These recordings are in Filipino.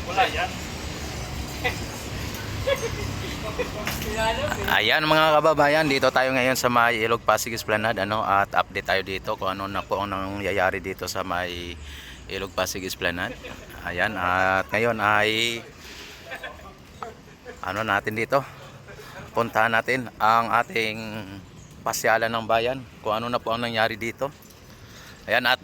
Wala yan. Ayan mga kababayan, dito tayo ngayon sa may Ilog Pasig Esplanade, at update tayo dito kung ano na po ang nangyayari dito sa may Ilog Pasig Esplanade. Ayan, at ngayon ay natin dito, puntahan natin ang ating pasyalan ng bayan, kung ano na po ang nangyari dito. Ayan, at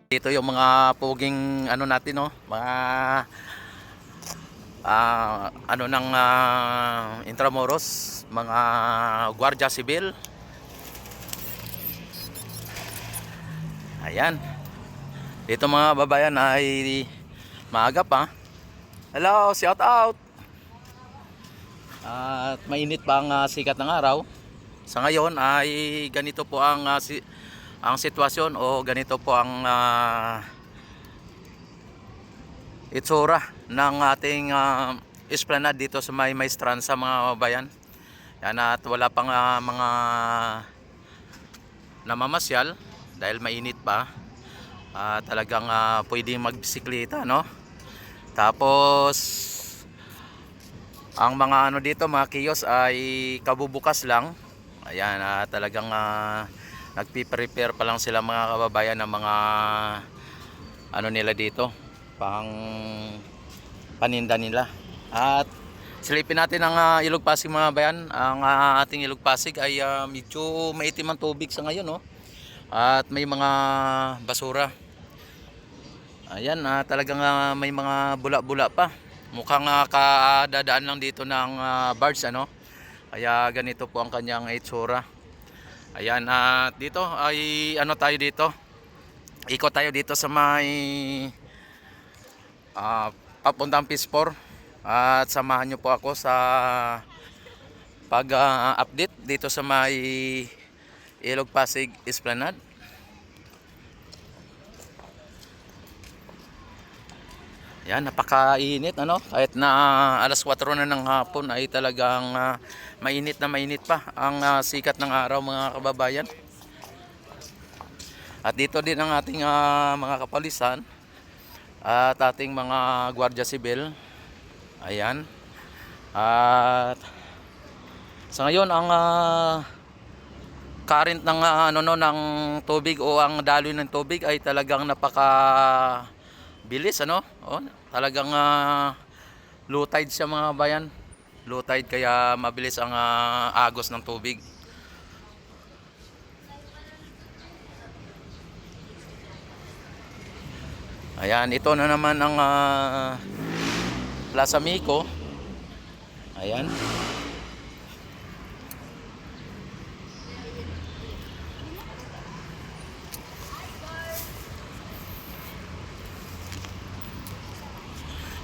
dito yung mga puging natin, mga ng Intramuros, mga Guardia Civil. Ayan, dito mga babayan ay maaga pa. Hello, shout out. At mainit pa ang sikat ng araw. Sa ngayon ay ganito po ang sitwasyon, o ganito po ang itsura ng ating esplanade dito sa may Maestranza mga bayan. Yan, at wala pang mga namamasyal dahil mainit pa. Talagang pwedeng magbisikleta, tapos ang mga dito, mga kiosk ay kabubukas lang. Ayan, talagang nagpi-prepare pa lang sila mga kababayan ng mga nila dito, pang paninda nila. At silipin natin ang Ilog Pasig mga bayan. Ang ating Ilog Pasig ay medyo maitim ang tubig sa ngayon, at may mga basura. Ayan, talagang may mga bula-bula pa. Mukhang kadadaan lang dito ng barge, kaya ganito po ang kanyang itsura. Ayan, dito ay tayo dito. Ikot tayo dito sa may papuntang Pispor, at samahan nyo po ako sa pag-update dito sa may Ilog Pasig Esplanade. Yan, napakainit, kahit na alas 4 na ng hapon ay talagang mainit na mainit pa ang sikat ng araw mga kababayan. At dito din ang ating mga kapulisan at ating mga Guardia Civil. Ayan. At sa ngayon ang current ng ng tubig, o ang daloy ng tubig, ay talagang napaka bilis, talagang low tide siya mga bayan. Low tide, kaya mabilis ang agos ng tubig. Ayan, ito na naman ang Plaza Mico. Ayan.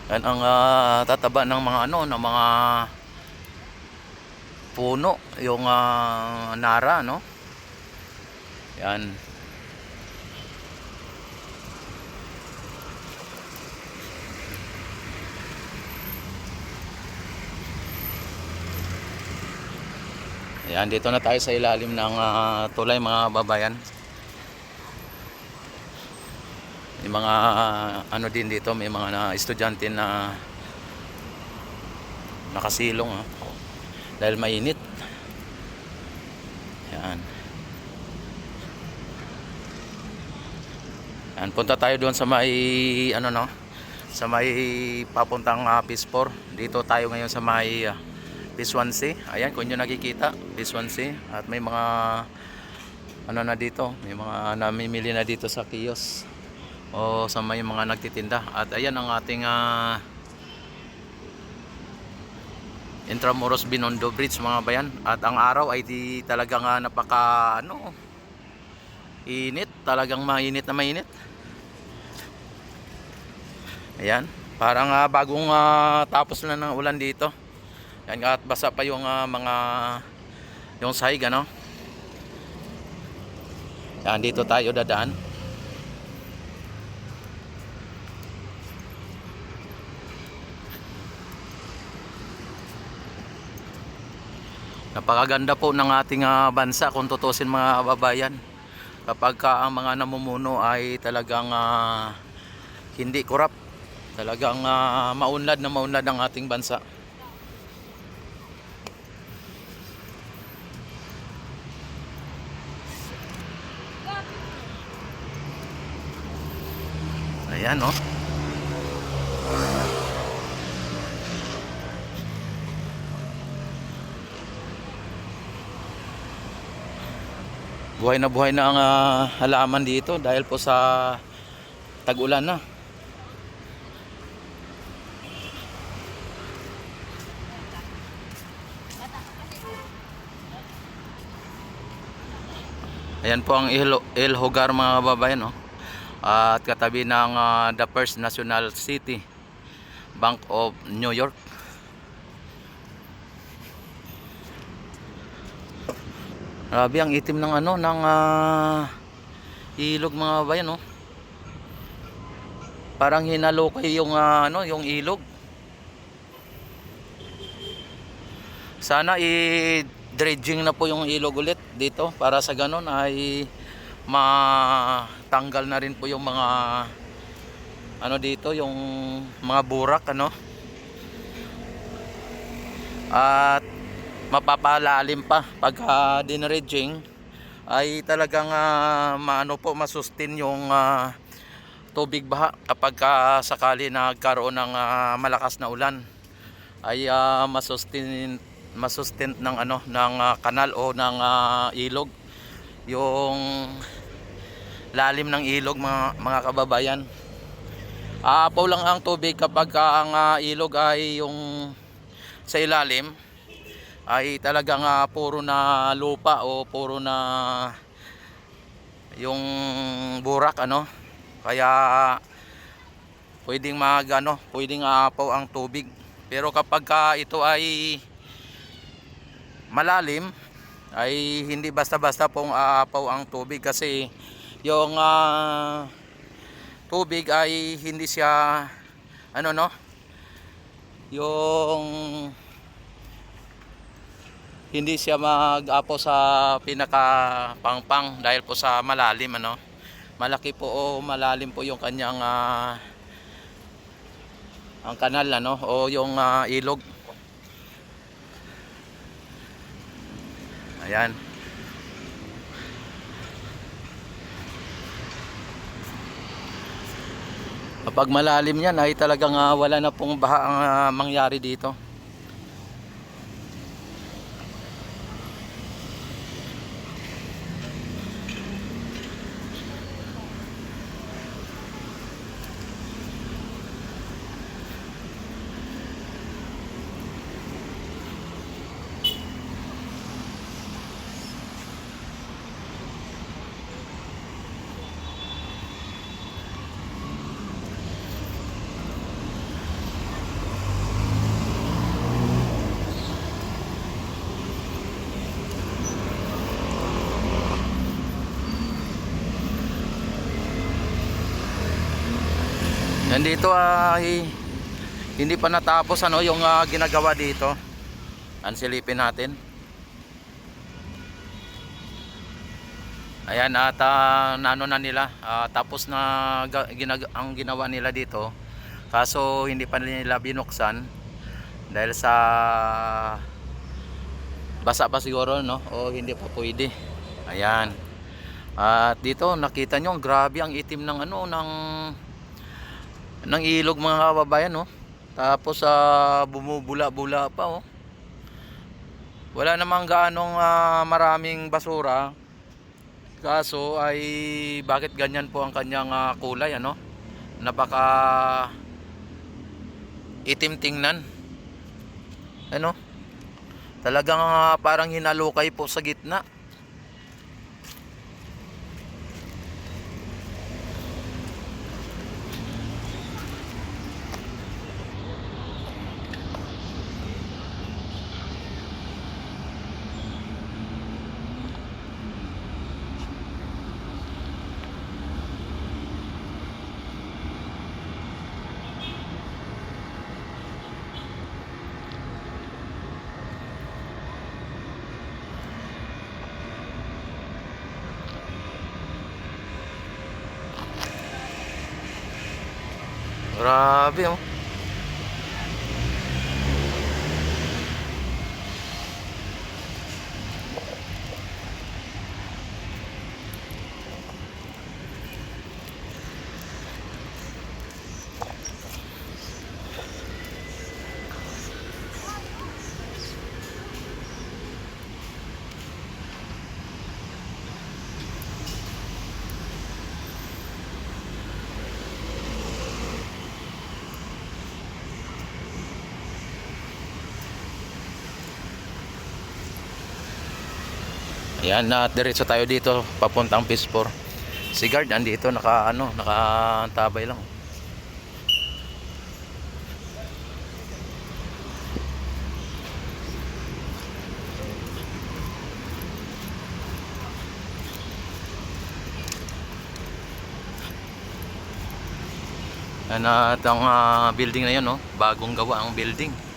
Yan ang tataba ng mga ng mga puno, yung nara, Yan. Yan, dito na tayo sa ilalim ng tulay mga babayan. May mga din dito, may mga estudyante na nakasilong dahil mainit. Yan. Yan, punta tayo doon sa may sa may papuntang Pispor. Dito tayo ngayon sa may Biswansi. Ayan, kung nyo nakikita, Biswansi. At may mga na dito, may mga namimili na dito sa kiosk, o sa may mga nagtitinda. At ayan ang ating Intramuros Binondo Bridge mga bayan. At ang araw ay talagang napaka init, talagang mainit na mainit. Ayan, parang bagong tapos na ng ulan dito. Yan, at basa pa yung yung sahig, Yan, dito tayo dadaan. Napakaganda po ng ating bansa kung tutusin mga kababayan. Kapag ang mga namumuno ay talagang hindi korap, talagang maunlad na maunlad ang ating bansa. Ayan, oh. Buhay na ang halaman dito dahil po sa tag-ulan na. Ayan po ang El Hogar mga kababayan, no? At katabi ng The First National City Bank of New York. Grabe ang itim ng ng ilog mga kababayan, no? Parang hinalukay yung yung ilog. Sana i-dredging na po yung ilog ulit dito para sa ganun ay matanggal na rin po yung mga dito, yung mga burak at mapapalalim pa pagka dinredging ay talagang masustain yung tubig baha kapag sakali nagkaroon ng malakas na ulan ay masustain ng kanal o ng ilog yung lalim ng ilog mga kababayan. Aapaw lang ang tubig kapag ang ilog ay yung sa ilalim ay talagang puro na lupa o puro na yung burak kaya pwedeng pwedeng aapaw ang tubig. Pero kapag ito ay malalim ay hindi basta-basta pong aapaw ang tubig kasi yung tubig ay hindi siya yung hindi siya mag-apaw sa pinaka-pangpang dahil po sa malalim malaki po o malalim po yung kanyang ang kanal o yung ilog. Ayan. Kapag malalim yan ay talagang wala na pong baha ang mangyari dito. Nandito ay hindi pa natapos yung ginagawa dito. Silipin natin. Ayan at na nila tapos na ang ginawa nila dito. Kaso hindi pa nila binuksan dahil sa basa pa siguro o hindi pa pwede. Ayan. At dito nakita nyo grabe ang itim ng ng ilog mga kababayan tapos bumubula-bula pa wala namang gaanong maraming basura kaso ay bakit ganyan po ang kanyang kulay napaka itim tingnan talagang parang hinalukay po sa gitna. Grabe oh. Ayan, na diretso tayo dito papuntang Pispor. Si guard andito nakaantabay lang. Yan at ang building na 'yon, no? Bagong gawa ang building.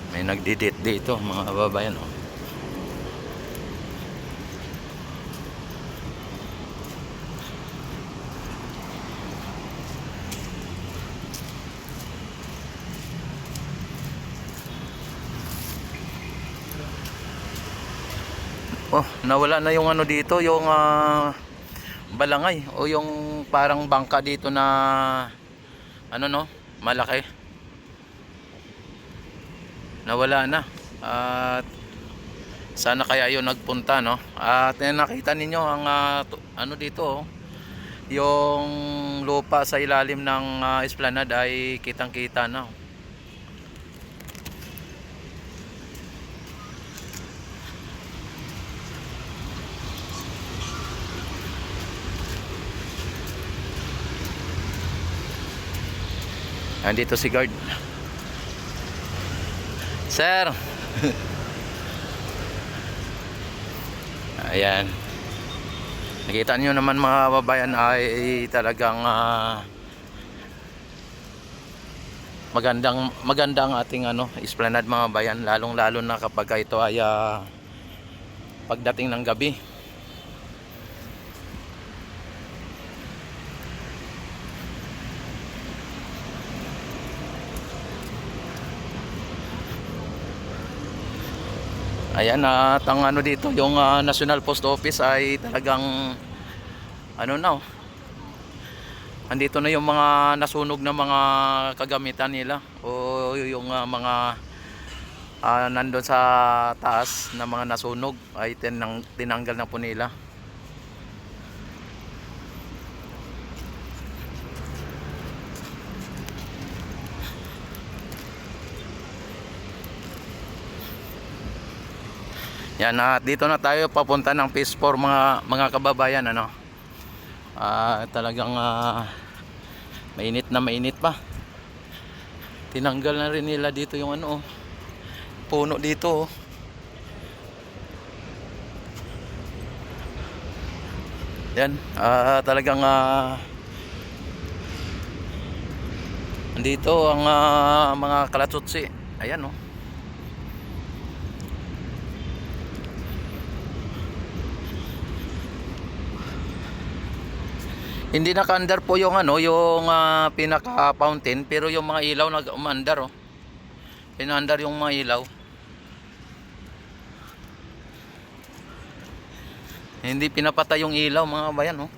May nagdidate dito mga kababayan oh. Oh, nawala na yung ano dito, yung balangay o yung parang bangka dito na ano no, malaki. Nawala na. At sana kaya yun nagpunta no. At nakita ninyo ang ano dito oh, yung lupa sa ilalim ng esplanade ay kitang-kita na. Andito si guard. Sir. Ayan. Nakita niyo naman mga kababayan ay talagang magandang ating esplanade mga bayan, lalong-lalo na kapag ito ay pagdating ng gabi. Ayan at ang dito, yung National Post Office ay talagang andito na yung mga nasunog na mga kagamitan nila o yung mga nandun sa taas na mga nasunog ay tinanggal na po nila. Yan, dito na tayo papunta ng Pispor mga kababayan talagang mainit na mainit pa. Tinanggal na rin nila dito yung puno dito oh. Yan, talagang andito ang mga kalatsutsi. Ayan oh. Hindi naka-under po yung yung pinaka fountain, pero yung mga ilaw nag-umandar oh. Pinaandar yung mga ilaw. Hindi pinapatay yung ilaw mga bayan oh.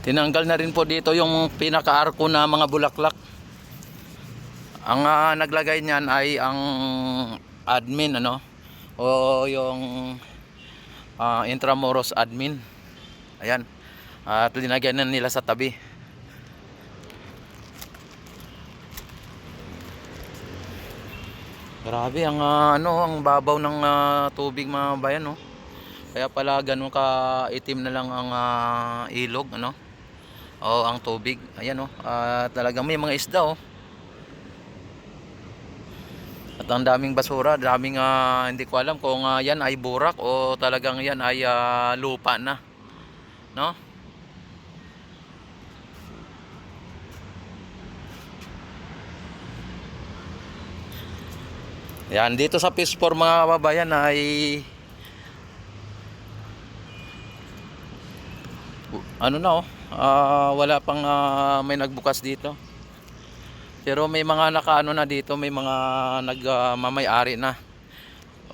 Tinanggal na rin po dito yung pinaka-arko na mga bulaklak. Ang naglagay niyan ay ang admin o yung Intramuros admin. Ayan. At linagyan na nila sa tabi. Grabe ang ang babaw ng tubig mga bayan Kaya pala ganun ka itim na lang ang ilog Oh, ang tubig. Ayan oh. Talagang may mga isda oh. At ang daming basura, daming hindi ko alam kung yan ay burak o talagang yan ay lupa na, no? Yan, dito sa Phase 4 mga kababayan ay ano na oh, wala pang may nagbukas dito. Pero may mga nakaano na dito, may mga nagmamay-ari na.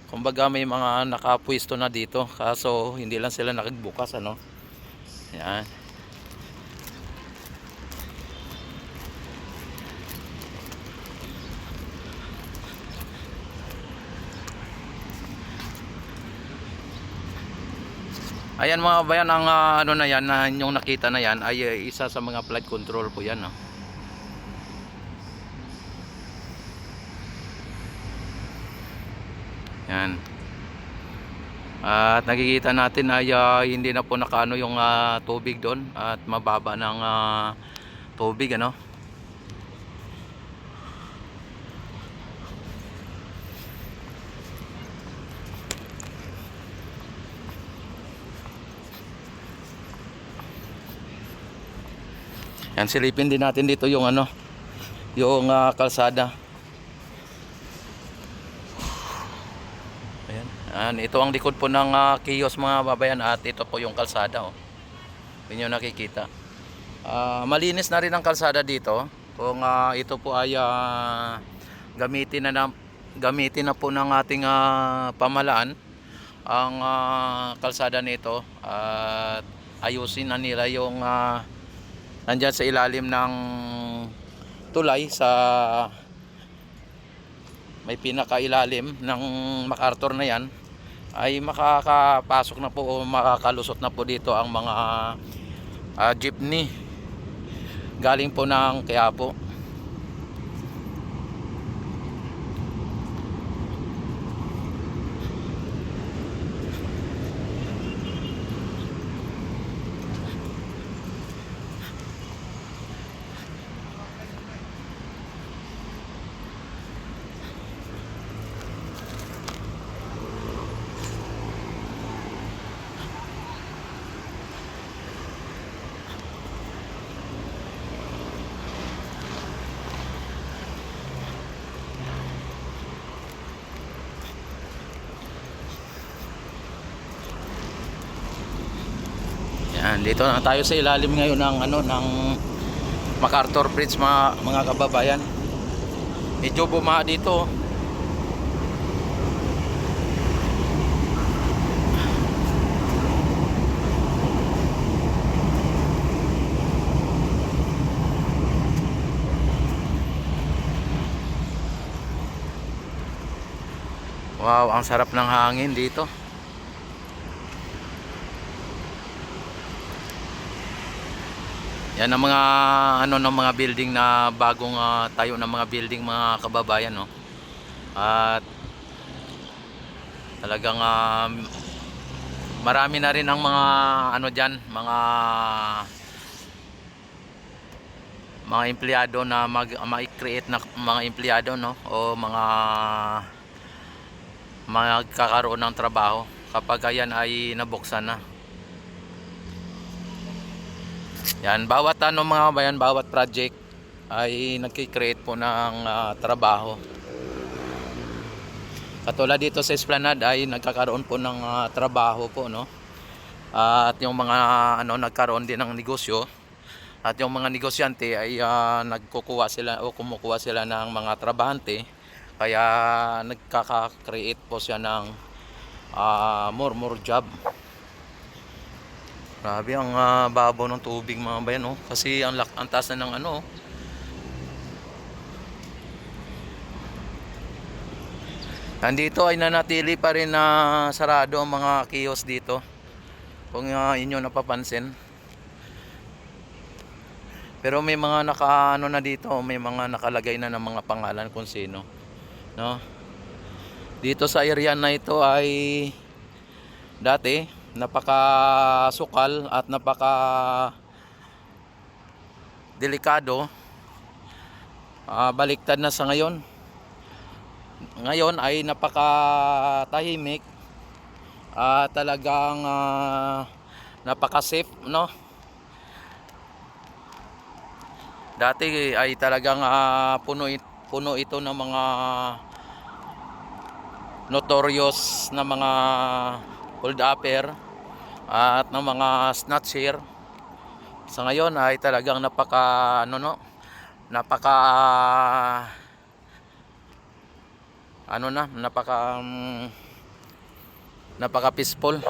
Kumbaga may mga nakapwesto na dito, kaso hindi lang sila nakagbukas ano. Yan. Ayan mga kabayan, ang ano na yan, na yung nakita na yan ay isa sa mga flood control po yan no. Yan. At nakikita natin ay hindi na po nakaano yung tubig doon at mababa ng tubig ano. Yan, silipin din natin dito yung ano, yung kalsada. Ayan, ito ang likod po ng kiosk mga babayan at ito po yung kalsada oh. Yun yung nakikita. Malinis na rin ang kalsada dito. Kung ito po ay gamitin na po ng ating pamalaan ang kalsada nito at ayusin na nila yung nandyan sa ilalim ng tulay sa may pinakailalim ng MacArthur na yan ay makakapasok na po o makakalusot na po dito ang mga jeepney galing po ng Quiapo. Yan, dito na tayo sa ilalim ngayon ng ano ng MacArthur Bridge mga kababayan. Medyo bumaha dito. Wow, ang sarap ng hangin dito. Yan ang mga ano ng mga building na bagong tayo ng mga building mga kababayan no. At talagang marami na rin ang mga ano diyan, mga empleyado na ma-create na mga empleyado no o mga magkakaroon ng trabaho kapag ayan ay nabuksan na. Yan, bawat ano mga bayan, bawat project ay nagki-create po ng trabaho. Katulad dito sa Esplanade ay nagkakaroon po ng trabaho po no. At yung mga ano nagkaroon din ng negosyo. At yung mga negosyante ay nagkukuha sila o kumukuha sila ng mga trabahante. Kaya nagkaka-create po siya ng more job. Grabe ang babaw ng tubig mga bayan oh. Kasi ang taas na ng ano. Nandito ay nanatili pa rin na sarado ang mga kiosk dito. Kung inyo napapansin. Pero may mga nakaano na dito, may mga nakalagay na ng mga pangalan kung sino, no? Dito sa area na ito ay dati napakasukal at delikado. Baliktad na sa ngayon. Ngayon ay napakatahimik. Talagang napaka-safe, no? Dati ay talagang puno ito ng mga notorious na mga hold upper at ng mga snatcher. Sa ngayon ay talagang napaka napaka peaceful.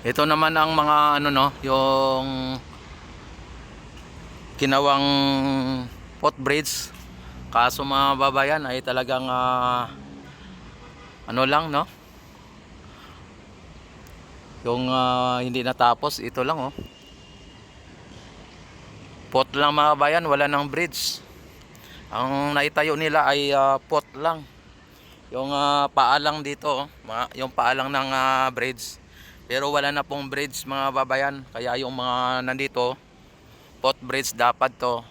Ito naman ang mga yung kinawang footbridge. Kaso mga babayan ay talagang yung hindi natapos. Ito lang, pot lang mga bayan, wala nang bridge. Ang naitayo nila ay pot lang. Yung paalang dito, yung paalang ng bridge. Pero wala na pong bridge mga babayan. Kaya yung mga nandito, pot bridge dapat to.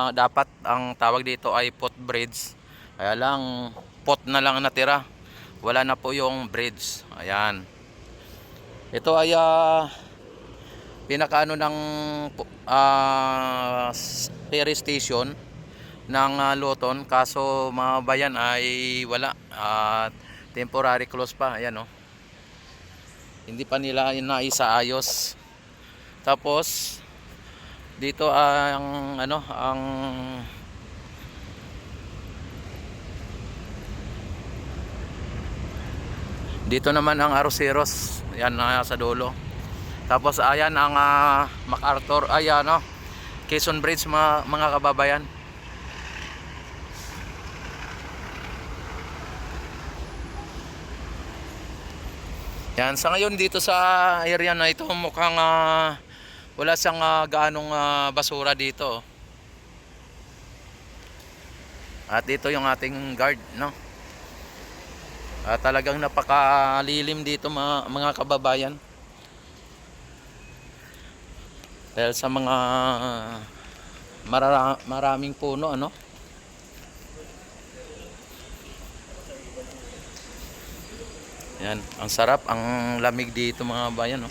Dapat ang tawag dito ay pot bridge. Kaya lang pot na lang natira. Wala na po yung bridge. Ayan. Ito ay pinakaano ng ferry station ng Luton. Kaso mga bayan ay wala. Temporary close pa. Ayan, hindi pa nila naisaayos. Tapos dito dito naman ang Arroceros. Yan sa dulo. Tapos ayan ang MacArthur, Quezon Bridge mga kababayan. Yan, sa ngayon dito sa area na ito mukhang wala siyang gaanong basura dito. At ito yung ating guard, no? Talagang napakalilim dito mga kababayan. Dahil sa mga maraming puno, Yan, ang sarap, ang lamig dito mga bayan,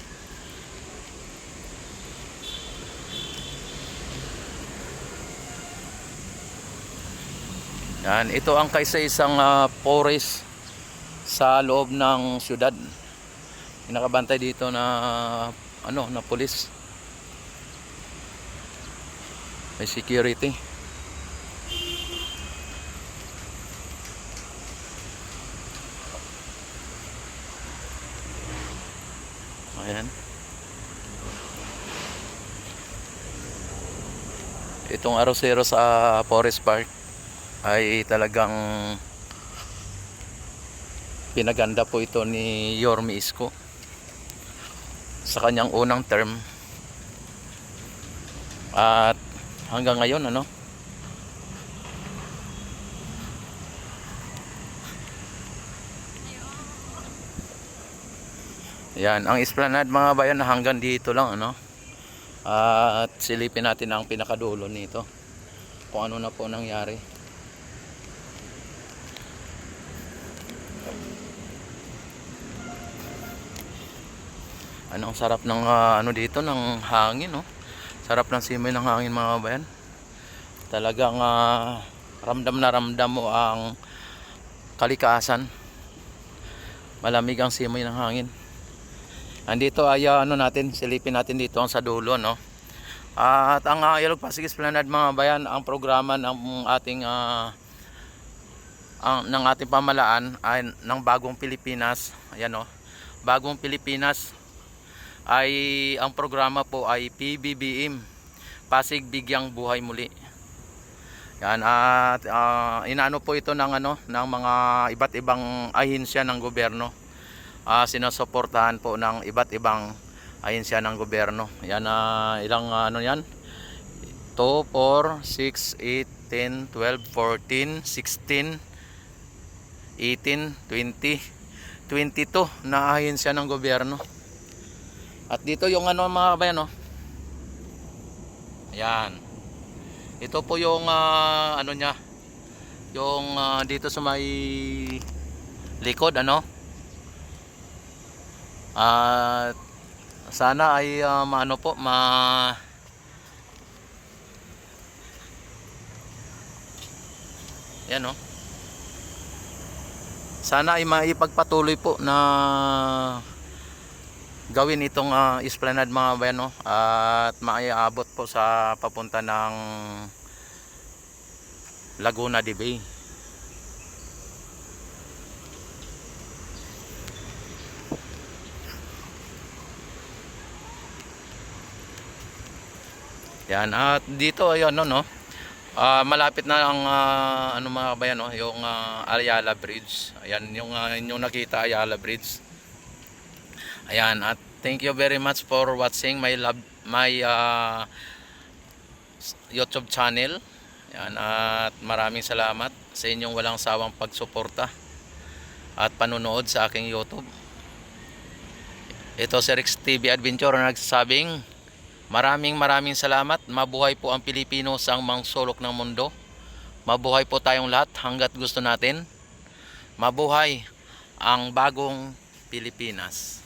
Yan, ito ang kaisa-isang forest sa loob ng syudad. Nakabantay dito na na pulis. May security. Ayan. Itong Arroceros sa Forest Park ay talagang pinaganda po ito ni Yorme Isko sa kanyang unang term. At hanggang ngayon, Yan, ang esplanade mga bayan hanggang dito lang, At silipin natin ang pinakadulo nito. Kung ano na po nangyari. Ang sarap ng dito ng hangin, Sarap ng simoy ng hangin mga bayan. Talagang ramdam na ramdam mo ang kalikasan. Malamig ang simoy ng hangin. Andito ay silipin natin dito ang sa dulo, At ang Ilog Pasig Esplanade mga bayan, ang programa ng ating ng ating pamalaan ay ng Bagong Pilipinas. Ayan, Bagong Pilipinas ay ang programa po ay PBBM, Pasig Bigyang Buhay Muli. Yan, at inaano po ito ng ng mga iba't ibang ahensya ng gobyerno. Sinusuportahan po ng iba't ibang ahensya ng gobyerno. Yan, ilang ano yan? 2, 4, 6, 8, 10, 12, 14, 16, 18, 20, 22 na ahensya ng gobyerno. At dito yung ano mga kabayan, no? Ayan. Ito po yung ano niya, yung dito sa may likod, ano? At sana ay maano po, yan, no? Sana ay maipagpatuloy po na gawin itong esplanade mga kabayan, no? At maiabot po sa papunta ng Laguna de Bay. Yan, at dito ayun, no? Malapit na ang ano mga kabayan, no? Yung Ayala Bridge. Ayan yung inyong nakita, Ayala Bridge. Ayan, at thank you very much for watching my YouTube channel. Ayan, at maraming salamat sa inyong walang sawang pagsuporta at panunood sa aking YouTube. Ito si Rex TV Adventure na nagsasabing maraming salamat. Mabuhay po ang Pilipino sa mga sulok ng mundo. Mabuhay po tayong lahat hanggat gusto natin. Mabuhay ang bagong Pilipinas.